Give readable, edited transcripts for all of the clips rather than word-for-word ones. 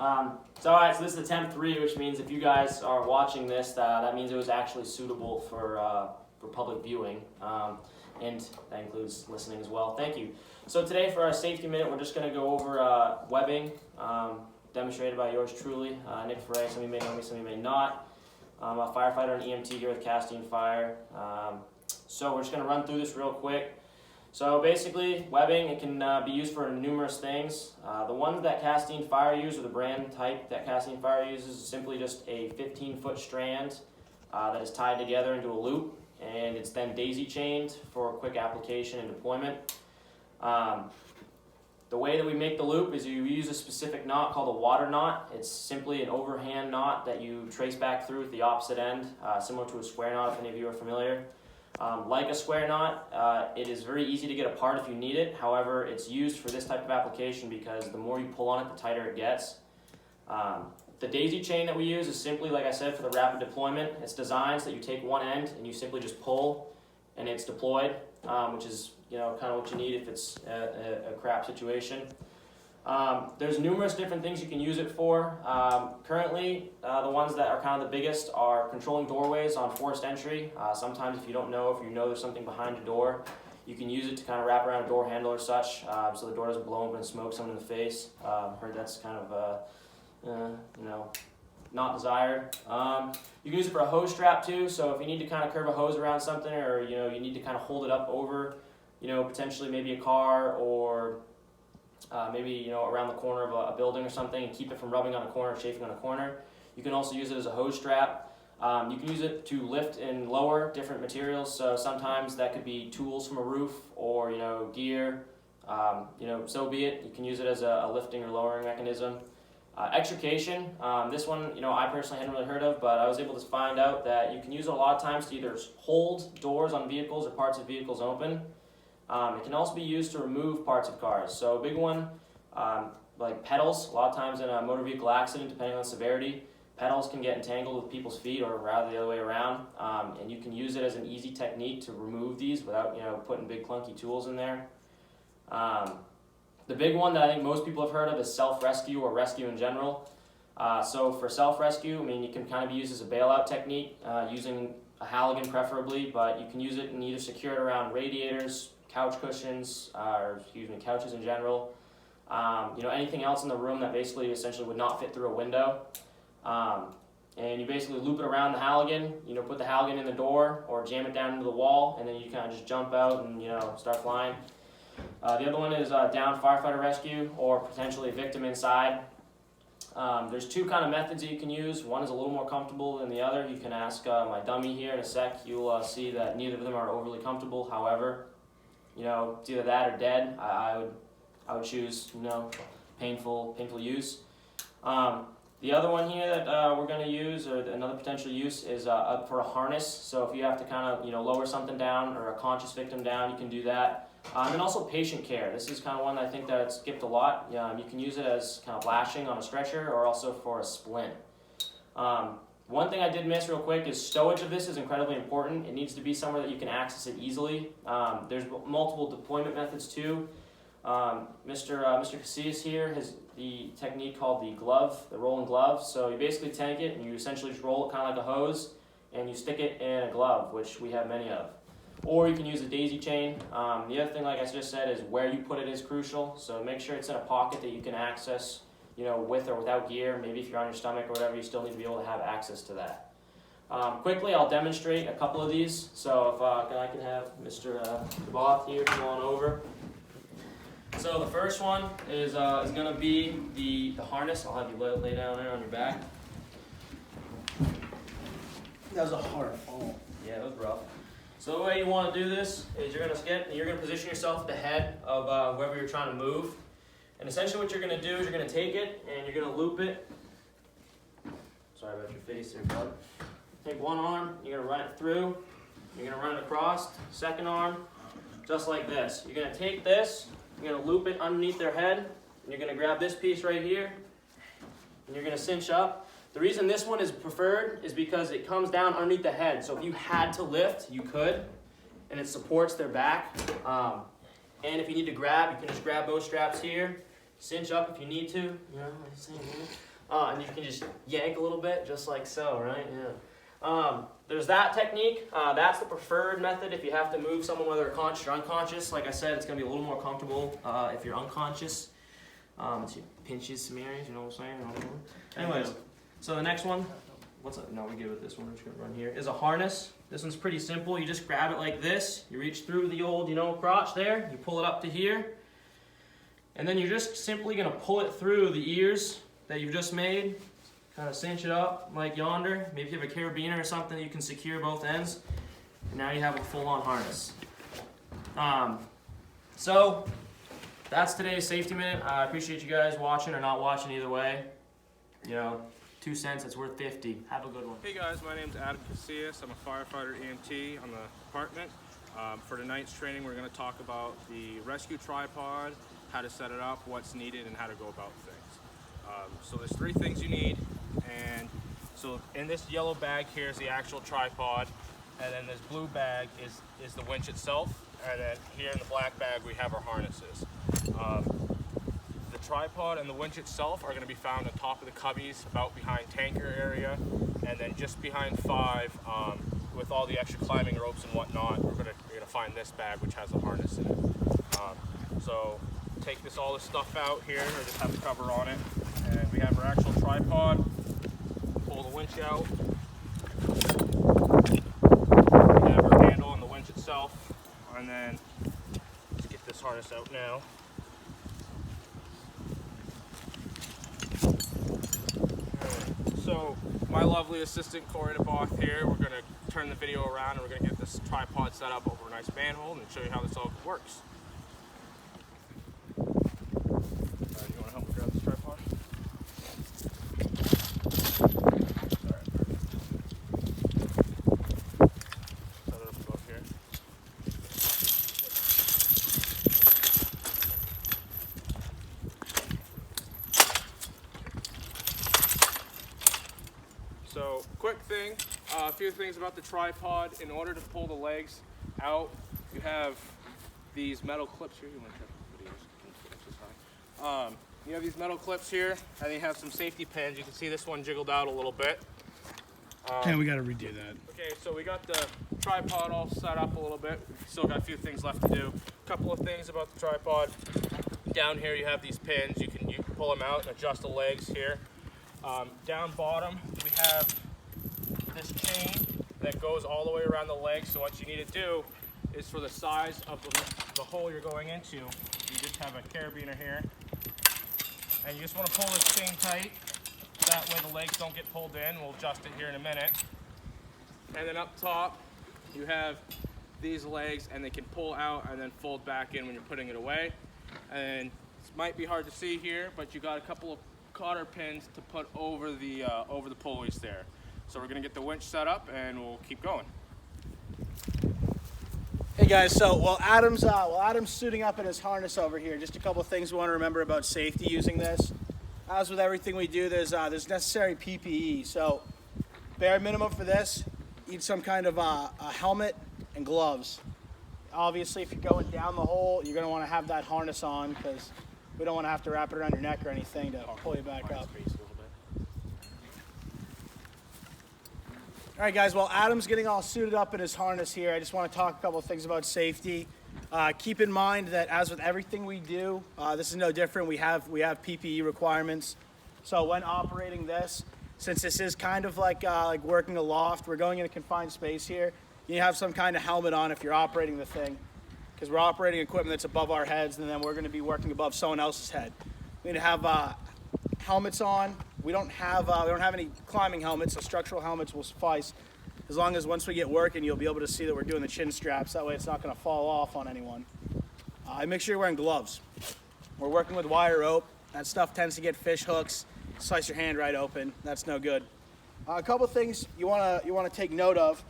Alright, so this is attempt 3, which means if you guys are watching this, that means it was actually suitable for public viewing, and that includes listening as well. Thank you. So today for our safety minute, we're just going to go over webbing, demonstrated by yours truly, Nick Ferre. Some of you may know me, some of you may not. I'm a firefighter and EMT here with Castine Fire. So we're just going to run through this real quick. So basically, webbing, it can be used for numerous things. The ones that Castine Fire use, or the brand type that Castine Fire uses, is simply just a 15-foot strand that is tied together into a loop, and it's then daisy chained for quick application and deployment. The way that we make the loop is you use a specific knot called a water knot. It's simply an overhand knot that you trace back through at the opposite end, similar to a square knot if any of you are familiar. Like a square knot, it is very easy to get apart if you need it. However, it's used for this type of application because the more you pull on it, the tighter it gets. The daisy chain that we use is simply, like I said, for the rapid deployment. It's designed so that you take one end and you simply just pull and it's deployed, which is kind of what you need if it's a crap situation. There's numerous different things you can use it for. Currently, the ones that are kind of the biggest are controlling doorways on forced entry. Sometimes if you don't know, if you know there's something behind your door, you can use it to kind of wrap around a door handle or such, so the door doesn't blow open and smoke someone in the face. Heard that's kind of, not desired. You can use it for a hose strap too, so if you need to kind of curve a hose around something, or you need to kind of hold it up over, potentially maybe a car, or maybe around the corner of a building or something, and keep it from rubbing on a corner, chafing on a corner. You can also use it as a hose strap. You can use it to lift and lower different materials, so sometimes that could be tools from a roof or gear. So be it. You can use it as a lifting or lowering mechanism. Extrication, this one I personally hadn't really heard of, but I was able to find out that you can use it a lot of times to either hold doors on vehicles or parts of vehicles open. It can also be used to remove parts of cars. So a big one, like pedals, a lot of times in a motor vehicle accident, depending on severity, pedals can get entangled with people's feet, or rather the other way around, and you can use it as an easy technique to remove these without putting big clunky tools in there. The big one that I think most people have heard of is self-rescue, or rescue in general. So for self-rescue, you can kind of be used as a bailout technique, using a Halligan preferably, but you can use it and either secure it around radiators, couch cushions, couches in general. Anything else in the room that basically essentially would not fit through a window. And you basically loop it around the Halligan, put the Halligan in the door or jam it down into the wall, and then you kind of just jump out and start flying. The other one is down firefighter rescue, or potentially a victim inside. There's two kind of methods that you can use. One is a little more comfortable than the other. You can ask my dummy here in a sec. You'll see that neither of them are overly comfortable. However, it's either that or dead. I would choose painful use. The other one here that we're going to use, or another potential use, is for a harness. So if you have to kind of lower something down, or a conscious victim down, you can do that. And also patient care. This is kind of one I think that it's skipped a lot. You can use it as kind of lashing on a stretcher, or also for a splint. One thing I did miss real quick is stowage of this is incredibly important. It needs to be somewhere that you can access it easily. There's multiple deployment methods too. Mr. Casillas here has the technique called the rolling glove. So you basically tank it and you essentially just roll it kind of like a hose, and you stick it in a glove, which we have many of. Or you can use a daisy chain. The other thing, like I just said, is where you put it is crucial. So make sure it's in a pocket that you can access, with or without gear. Maybe if you're on your stomach or whatever, you still need to be able to have access to that. Quickly, I'll demonstrate a couple of these. So if I can have Mr. Both here come on over. So the first one is going to be the harness. I'll have you lay down there on your back. That was a hard fall. Yeah, it was rough. So the way you want to do this is you're going to position yourself at the head of whoever you're trying to move. And essentially what you're going to do is you're going to take it and you're going to loop it. Sorry about your face there, bud. Take one arm, you're going to run it through. You're going to run it across. Second arm, just like this. You're going to take this, you're going to loop it underneath their head, and you're going to grab this piece right here, and you're going to cinch up. The reason this one is preferred is because it comes down underneath the head. So if you had to lift, you could, and it supports their back. And if you need to grab, you can just grab those straps here, cinch up if you need to. And you can just yank a little bit, just like so, right? Yeah. There's that technique. That's the preferred method if you have to move someone, whether conscious or unconscious. Like I said, it's going to be a little more comfortable if you're unconscious. It pinches some areas, you know what I'm saying? Anyways, so the next one, no, we're good with this one. We're just going to run here, is a harness. This one's pretty simple. You just grab it like this. You reach through the old, crotch there. You pull it up to here. And then you're just simply going to pull it through the ears that you've just made. Kind of cinch it up like yonder. Maybe you have a carabiner or something that you can secure both ends. And now you have a full-on harness. So that's today's Safety Minute. I appreciate you guys watching or not watching either way. 2 cents, it's worth 50. Have a good one. Hey guys, my name's Adam Casillas. I'm a firefighter EMT on the department. For tonight's training, we're going to talk about the rescue tripod, how to set it up, what's needed, and how to go about things. So there's 3 things you need, and so in this yellow bag here is the actual tripod, and then this blue bag is the winch itself, and then here in the black bag we have our harnesses. The tripod and the winch itself are going to be found on top of the cubbies, about behind tanker area, and then just behind 5, with all the extra climbing ropes and whatnot, you're gonna find this bag which has a harness in it. So take all this stuff out here, or just have the cover on it, and we have our actual tripod. Pull the winch out. We have our handle on the winch itself, and then let's get this harness out now. So my lovely assistant Corey DeBoth here, we're going to turn the video around and we're going to get this tripod set up over a nice manhole and show you how this all works. You want to help me grab this tripod? Set it up above here. So, quick thing, a few things about the tripod. In order to pull the legs out, you have these metal clips here. You want to check the videos? You have these metal clips here, and you have some safety pins. You can see this one jiggled out a little bit. We got to redo that. Okay, so we got the tripod all set up a little bit. We've still got a few things left to do. A couple of things about the tripod. Down here you have these pins. You can pull them out and adjust the legs here. Down bottom, we have this chain that goes all the way around the leg. So what you need to do is, for the size of the hole you're going into, you just have a carabiner here. And you just want to pull this chain tight. That way the legs don't get pulled in. We'll adjust it here in a minute. And then up top, you have these legs, and they can pull out and then fold back in when you're putting it away. And this might be hard to see here, but you got a couple of cotter pins to put over the pulleys there. So we're gonna get the winch set up and we'll keep going. Hey guys, so while Adam's suiting up in his harness over here, just a couple of things we want to remember about safety using this. As with everything we do, there's necessary PPE. So bare minimum for this, you need some kind of a helmet and gloves. Obviously, if you're going down the hole, you're going to want to have that harness on, because we don't want to have to wrap it around your neck or anything to pull you back up. All right, guys, while Adam's getting all suited up in his harness here, I just want to talk a couple of things about safety. Keep in mind that, as with everything we do, this is no different. We have PPE requirements. So when operating this, since this is kind of like working a loft, we're going in a confined space here, you have some kind of helmet on if you're operating the thing, because we're operating equipment that's above our heads, and then we're going to be working above someone else's head. We need to have helmets on. We don't have any climbing helmets, so structural helmets will suffice. As long as once we get working, you'll be able to see that we're doing the chin straps. That way it's not going to fall off on anyone. And make sure you're wearing gloves. We're working with wire rope. That stuff tends to get fish hooks, slice your hand right open. That's no good. A couple things you want to take note of.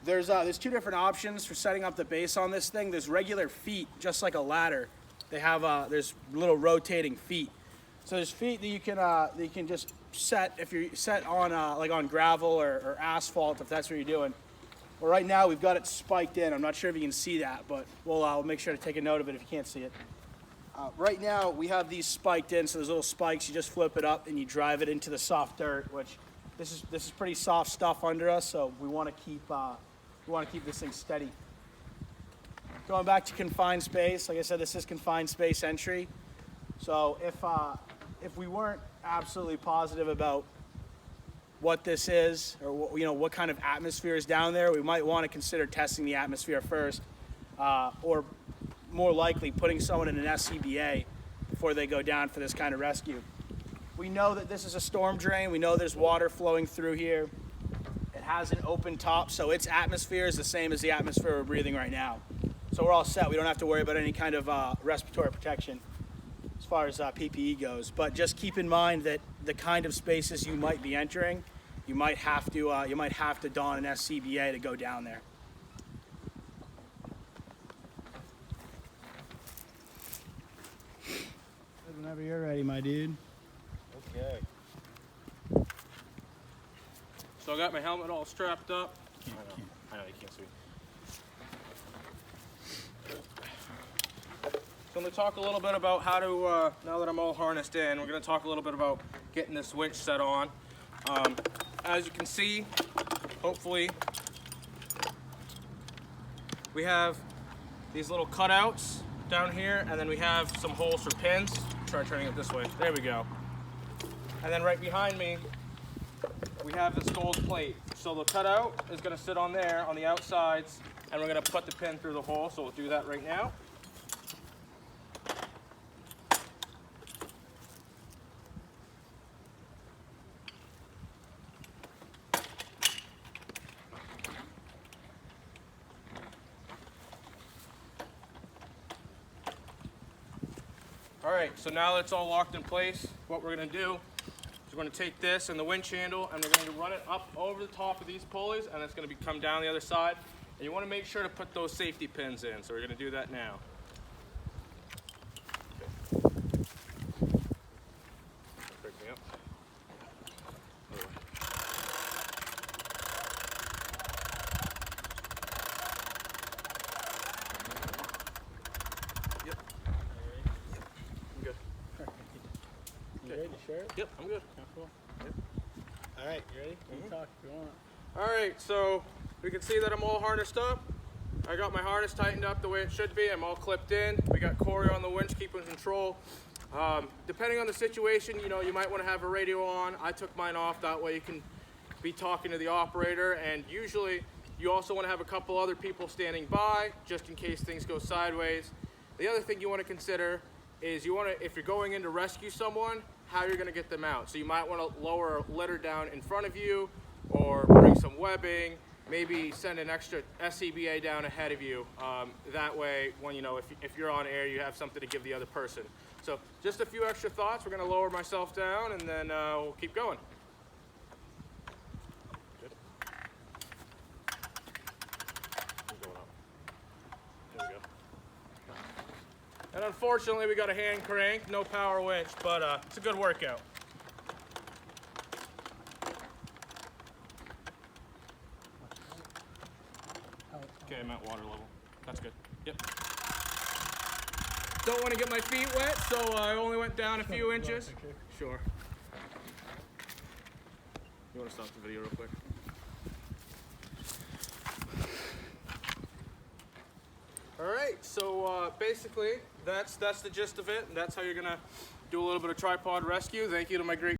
There's 2 different options for setting up the base on this thing. There's regular feet, just like a ladder. They have there's little rotating feet. So there's feet that you can just set if you're set on like on gravel or asphalt, if that's what you're doing. Well, right now we've got it spiked in. I'm not sure if you can see that, but we'll make sure to take a note of it if you can't see it. Right now, we have these spiked in, so there's little spikes. You just flip it up and you drive it into the soft dirt, which this is pretty soft stuff under us, so we want to keep this thing steady. Going back to confined space, like I said, this is confined space entry. So if we weren't absolutely positive about what this is, or what kind of atmosphere is down there, we might want to consider testing the atmosphere first, or more likely putting someone in an SCBA before they go down for this kind of rescue. We know that this is a storm drain. We know there's water flowing through here. It has an open top, so its atmosphere is the same as the atmosphere we're breathing right now. So we're all set. We don't have to worry about any kind of respiratory protection as far as PPE goes. But just keep in mind that the kind of spaces you might be entering, you might have to don an SCBA to go down there. Whenever you're ready, my dude. Okay. So I got my helmet all strapped up. I know you can't see. So I'm going to talk a little bit about how to, now that I'm all harnessed in, we're going to talk a little bit about getting this winch set on. As you can see, hopefully, we have these little cutouts down here, and then we have some holes for pins. Try turning it this way. There we go. And then right behind me, we have this gold plate. So the cutout is going to sit on there on the outsides, and we're going to put the pin through the hole. So we'll do that right now. All right, so now that it's all locked in place, what we're gonna do is we're gonna take this and the winch handle and we're gonna run it up over the top of these pulleys, and it's gonna come down the other side. And you wanna make sure to put those safety pins in, so we're gonna do that now. Okay. Pick me up. Other way. Yep. Good. You ready to share it? Yep, I'm good. Cool. Yep. All right, you ready? You can talk if you want. All right, so we can see that I'm all harnessed up. I got my harness tightened up the way it should be. I'm all clipped in. We got Corey on the winch keeping control. Depending on the situation, you might want to have a radio on. I took mine off. That way you can be talking to the operator. And usually you also want to have a couple other people standing by just in case things go sideways. The other thing you want to consider is if you're going in to rescue someone, how you're going to get them out. So you might want to lower a litter down in front of you, or bring some webbing, maybe send an extra SCBA down ahead of you. That way, when if you're on air, you have something to give the other person. So just a few extra thoughts. We're going to lower myself down, and then we'll keep going. Good. Keep going up. There we go. And unfortunately, we got a hand crank, no power winch, but it's a good workout. Okay, I'm at water level. That's good. Yep. Don't want to get my feet wet, so I only went down a few inches. Sure. You want to stop the video real quick? All right, so basically that's the gist of it, and that's how you're gonna do a little bit of tripod rescue. Thank you to my great